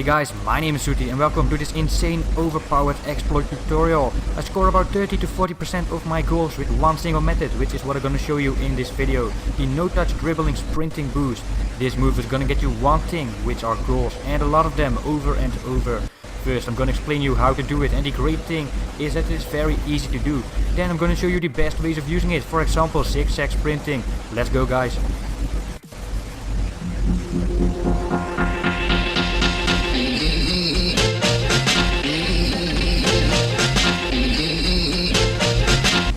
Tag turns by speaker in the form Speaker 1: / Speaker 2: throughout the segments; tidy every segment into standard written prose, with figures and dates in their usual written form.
Speaker 1: guys, my name is Suti and welcome to this insane overpowered exploit tutorial. I score about 30 to 40% of my goals with one single method, which is what I'm gonna show you in this video. The no-touch dribbling sprinting boost. This move is gonna get you one thing, which are goals, and a lot of them over and over. First I'm gonna explain you how to do it, and the great thing is that it's very easy to do. Then I'm gonna show you the best ways of using it, for example zigzag sprinting. Let's go guys.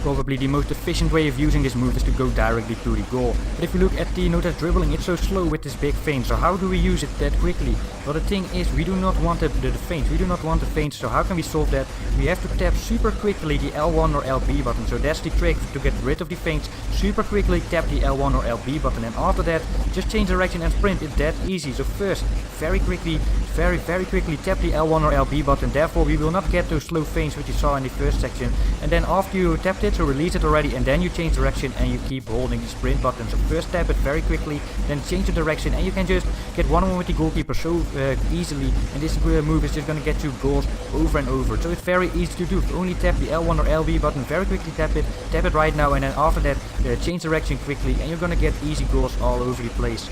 Speaker 1: Probably the most efficient way of using this move is to go directly to the goal. But if you look at the no-touch dribbling, it's so slow with this big feint. So how do we use it that quickly? Well, the thing is, we do not want the feint. We do not want the feint. So how can we solve that? We have to tap super quickly the L1 or LB button. So that's the trick to get rid of the feints. Super quickly tap the L1 or LB button, and after that, just change direction and sprint. It's that easy. So first, very quickly tap the L1 or LB button. Therefore, we will not get those slow feints which you saw in the first section. And then after you tapped it, so release it already, and then you change direction and you keep holding the sprint button. So first tap it very quickly, then change the direction, and you can just get one-on-one with the goalkeeper so easily. And this move is just gonna get you goals over and over. So it's very easy to do. Only tap the L1 or LB button, very quickly tap it right now, and then after that change direction quickly, and you're gonna get easy goals all over the place.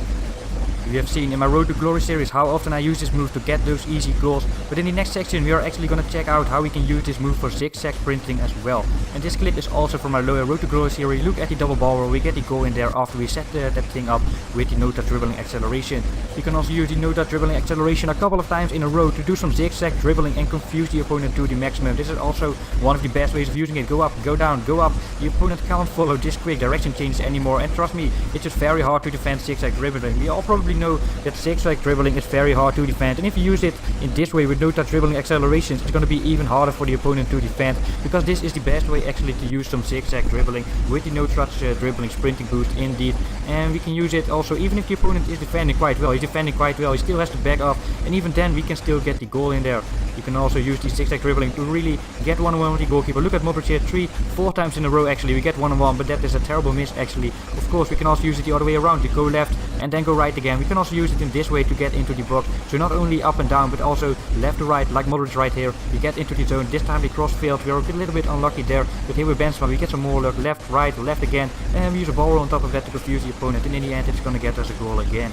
Speaker 1: You have seen in my Road to Glory series how often I use this move to get those easy goals, but in the next section we are actually going to check out how we can use this move for zigzag sprinting as well. And this clip is also from my Road to Glory series. Look at the double ball roll, we get the goal in there after we set that thing up with the no-touch dribbling acceleration. You can also use the no-touch dribbling acceleration a couple of times in a row to do some zigzag dribbling and confuse the opponent to the maximum. This is also one of the best ways of using it. Go up, go down, go up. The opponent can't follow this quick direction changes anymore, and trust me, it's just very hard to defend zigzag dribbling. We all probably know that zigzag dribbling is very hard to defend, and if you use it in this way with no-touch dribbling accelerations, it's going to be even harder for the opponent to defend, because this is the best way actually to use some zigzag dribbling with the no-touch dribbling sprinting boost indeed. And we can use it also even if the opponent is defending quite well. He's defending quite well, he still has to back off, and even then we can still get the goal in there. You can also use the zigzag dribbling to really get one-on-one with the goalkeeper. Look at Modric here, 4 times in a row actually we get one-on-one, but that is a terrible miss actually. Of course we can also use it the other way around, to go left and then go right again. We can also use it in this way to get into the box, so not only up and down but also left to right, like Modric right here. We get into the zone. This time we cross field, we are a little bit unlucky there, but here with Benzema we get some more luck. Left, right, left again, and we use a ball roll on top of that to confuse the opponent, and in the end it's gonna get us a goal again.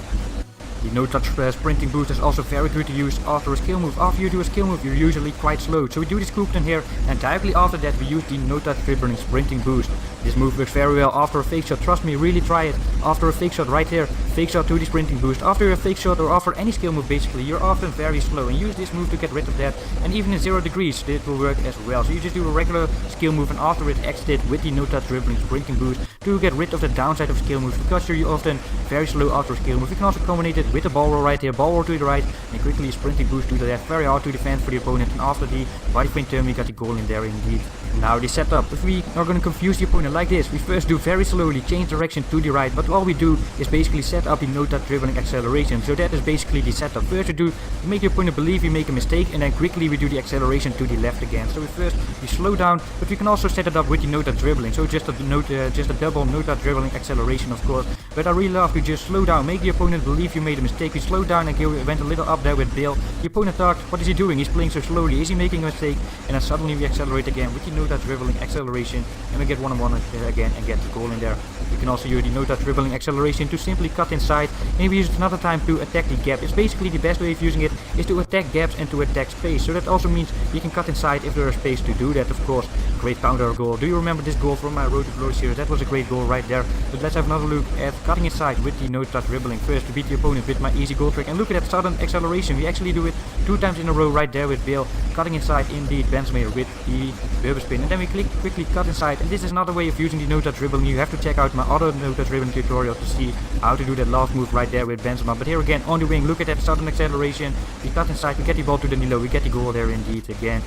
Speaker 1: The no-touch sprinting boost is also very good to use after a skill move. After you do a skill move you're usually quite slow, so we do this coupon here, and directly after that we use the no-touch dribbling sprinting boost. This move works very well after a fake shot, trust me, really try it. After a fake shot right here, fake shot to the sprinting boost. After a fake shot or after any skill move basically, you're often very slow, and use this move to get rid of that. And even in 0 degrees it will work as well. So you just do a regular skill move and after it exit it with the no-touch dribbling sprinting boost to get rid of the downside of skill moves, because you're often very slow after a skill move. You can also combine it with a ball roll right here, ball roll to the right, and quickly sprinting boost to the left. Very hard to defend for the opponent, and after the body feint turn we got the goal in there indeed. Now the setup. If we are going to confuse the opponent like this, we first do very slowly change direction to the right, but all we do is basically set up the no-touch dribbling acceleration. So that is basically the setup. First we do make the opponent believe we make a mistake, and then quickly we do the acceleration to the left again. So we slow down, but we can also set it up with the no-touch dribbling. So just a double no-touch dribbling acceleration of course. But I really love to just slow down, make the opponent believe you made a mistake. We slow down and went a little up there with Bale. The opponent thought, what is he doing? He's playing so slowly. Is he making a mistake? And then suddenly we accelerate again with the no-touch dribbling acceleration, and we get one-on-one again and get the goal in there. You can also use the no-touch dribbling acceleration to simply cut inside, and we use it another time to attack the gap. It's basically the best way of using it is to attack gaps and to attack space. So that also means you can cut inside if there is space to do that, of course. Great counter goal. Do you remember this goal from my Road to Glory series? That was a great goal right there. But let's have another look at cutting inside with the no-touch dribbling. First to beat the opponent with my easy goal trick, and look at that sudden acceleration. We actually do it 2 times in a row right there with Bale. Cutting inside indeed, Benzema with the Berber spin, and then we quickly cut inside. And this is another way of using the no-touch dribbling. You have to check out my other no-touch dribbling tutorial to see how to do that last move right there with Benzema. But here again on the wing, look at that sudden acceleration. We cut inside, we get the ball to the Nilo, we get the goal there indeed again.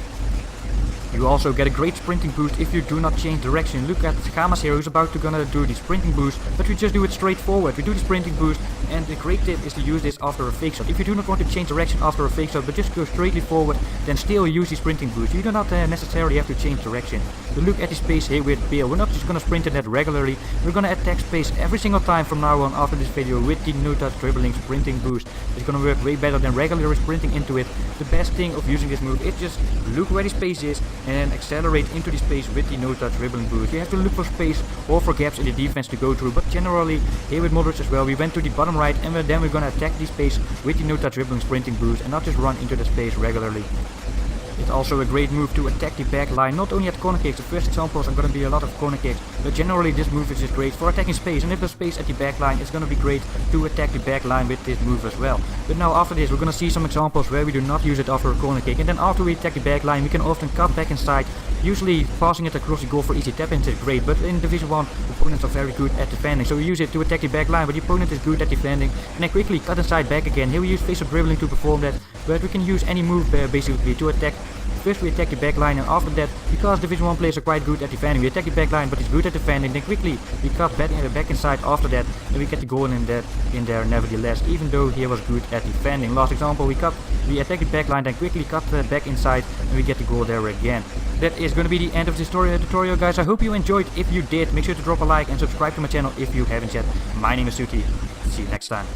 Speaker 1: You also get a great sprinting boost if you do not change direction. Look at Gamas here, who's about to gonna do the sprinting boost, but we just do it straight forward. We do the sprinting boost, and the great tip is to use this after a fake shot. If you do not want to change direction after a fake shot, but just go straightly forward, then still use the sprinting boost. You do not necessarily have to change direction. So look at the space here with Bale. We're not just gonna sprint in that regularly. We're gonna attack space every single time from now on after this video with the no-touch dribbling sprinting boost. It's gonna work way better than regular sprinting into it. The best thing of using this move is just look where the space is and then accelerate into the space with the no-touch dribbling boost. You have to look for space or for gaps in the defense to go through, but generally here with Modric as well, we went to the bottom right and then we're gonna attack the space with the no-touch dribbling sprinting boost and not just run into the space regularly. It's also a great move to attack the back line, not only at corner kicks. The first examples are going to be a lot of corner kicks, but generally this move is just great for attacking space, and if there's space at the back line, it's going to be great to attack the back line with this move as well. But now after this, we're going to see some examples where we do not use it after a corner kick, and then after we attack the back line, we can often cut back inside, usually passing it across the goal for easy tap-ins is great, but in Division 1, opponents are very good at defending, so we use it to attack the back line, but the opponent is good at defending, and then quickly cut inside back again. Here we use face-up dribbling to perform that, but we can use any move basically to attack. First we attack the back line, and after that, because Division 1 players are quite good at defending, we attack the back line, but he's good at defending, then quickly we cut back inside after that, and we get the goal in there nevertheless, even though he was good at defending. Last example, we attack the back line, then quickly cut back inside, and we get the goal there again. That is going to be the end of this tutorial, guys. I hope you enjoyed. If you did, make sure to drop a like and subscribe to my channel if you haven't yet. My name is Suki. See you next time.